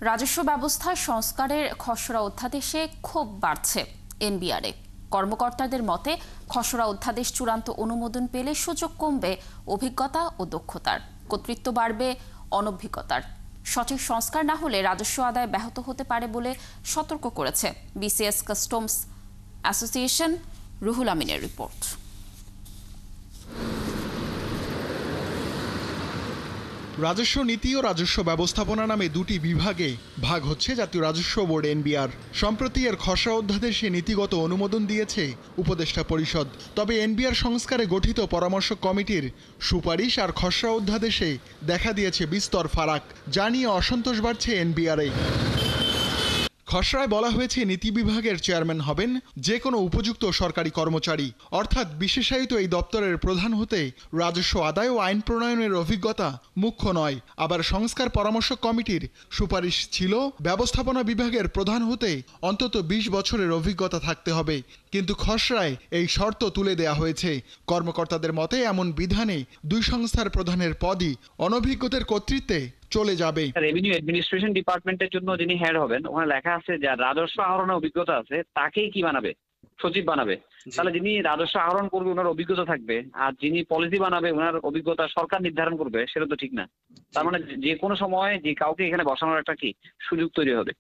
রাজস্ব ব্যবস্থা সংস্কারের খসড়া অধ্যাদেশে ক্ষোভ বাড়ছে এনবিআরে। কর্মকর্তাদের মতে খসড়া অধ্যাদেশ চূড়ান্ত অনুমোদন পেলে সুযোগ কমবে অভিজ্ঞতা ও দক্ষতার, কর্তৃত্ব বাড়বে অনভিজ্ঞতার। সঠিক সংস্কার না হলে রাজস্ব আদায় ব্যাহত হতে পারে বলে সতর্ক করেছে বিসিএস কাস্টমস অ্যাসোসিয়েশন। রুহুল আমিনের রিপোর্ট। রাজস্ব নীতি ও রাজস্ব ব্যবস্থাপনা নামে দুটি বিভাগে ভাগ হচ্ছে জাতীয় রাজস্ব বোর্ড এনবিআর। সম্প্রতি এর খসড়া অধ্যাদেশে নীতিগত অনুমোদন দিয়েছে উপদেষ্টা পরিষদ। তবে এনবিআর সংস্কারে গঠিত পরামর্শ কমিটির সুপারিশ আর খসড়া অধ্যাদেশে দেখা দিয়েছে বিস্তর ফারাক, যা নিয়ে অসন্তোষ বাড়ছে এনবিআরে। খসড়ায় বলা হয়েছে নীতি বিভাগের চেয়ারম্যান হবেন যে কোনো উপযুক্ত সরকারি কর্মচারী, অর্থাৎ বিশেষায়িত এই দপ্তরের প্রধান হতে রাজস্ব আদায় ও আইন প্রণয়নের অভিজ্ঞতা মুখ্য নয়। আবার সংস্কার পরামর্শ কমিটির সুপারিশ ছিল ব্যবস্থাপনা বিভাগের প্রধান হতে অন্তত 20 বছরের অভিজ্ঞতা থাকতে হবে, কিন্তু খসড়ায় এই শর্ত তুলে দেয়া হয়েছে। কর্মকর্তাদের মতে এমন বিধানে দুই সংস্থার প্রধানের পদই অনভিজ্ঞদের কর্তৃত্বে চলে যাবে। রেভিনিউ অ্যাডমিনিস্ট্রেশন ডিপার্টমেন্টের জন্য যিনি হেড হবেন, ওখানে লেখা আছে যে রাজস্ব আহরণের অভিজ্ঞতা আছে তাকেই কি বানাবে, সচিব বানাবে। তাহলে যিনি রাজস্ব আহরণ করবে ওনার অভিজ্ঞতা থাকবে, আর যিনি পলিসি বানাবে ওনার অভিজ্ঞতা সরকার নির্ধারণ করবে, সেটা তো ঠিক না। তার মানে যে কোনো সময় যে কাউকে এখানে বসানোর একটা কি সুযোগ তৈরি হবে।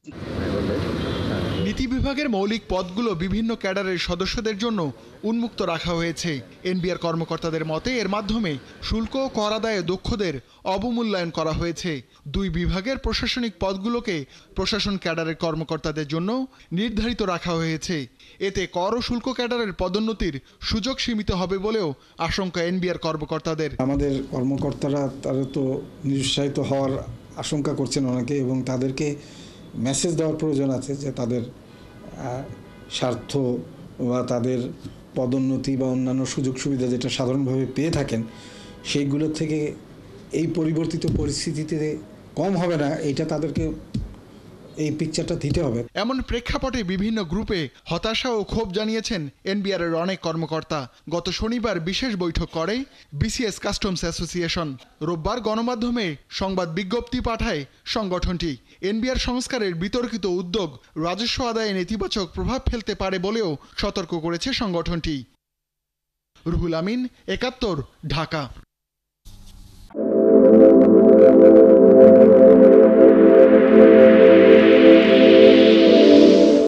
নীতি বিভাগের মৌলিক পদগুলো বিভিন্ন ক্যাডারের সদস্যদের জন্য উন্মুক্ত রাখা হয়েছে। এনবিআর কর্মকর্তাদের মতে এর মাধ্যমে শুল্ক ও কর আদায়ে দক্ষদের অবমূল্যায়ন করা হয়েছে। দুই বিভাগের প্রশাসনিক পদগুলোকে প্রশাসন ক্যাডারের কর্মকর্তাদের জন্য নির্ধারিত রাখা হয়েছে। এতে কর ও শুল্ক ক্যাডারের পদোন্নতির সুযোগ সীমিত হবে বলেও আশঙ্কা এনবিআর কর্মকর্তাদের। আমাদের কর্মকর্তারা তারা তো নিরুৎসাহিত হওয়ার আশঙ্কা করছেন অনেকে, এবং তাদেরকে মেসেজ দেওয়ার প্রয়োজন আছে যে তাদের স্বার্থ বা তাদের পদোন্নতি বা অন্যান্য সুযোগ সুবিধা যেটা সাধারণভাবে পেয়ে থাকেন সেইগুলো থেকে এই পরিবর্তিত পরিস্থিতিতে কম হবে না, এটা তাদেরকে এই পিকচারটা দিতে হবে। এমন প্রেক্ষাপটে বিভিন্ন গ্রুপে হতাশা ও ক্ষোভ জানিয়েছেন এনবিআরের অনেক কর্মকর্তা। গত শনিবার বিশেষ বৈঠক করে বিসিএস কাস্টমস অ্যাসোসিয়েশন। রোববার গণমাধ্যমে সংবাদ বিজ্ঞপ্তি পাঠায় সংগঠনটি। এনবিআর সংস্কারের বিতর্কিত উদ্যোগ রাজস্ব আদায়ে নেতিবাচক প্রভাব ফেলতে পারে বলেও সতর্ক করেছে সংগঠনটি। রুহুল আমিন, ৭১, ঢাকা।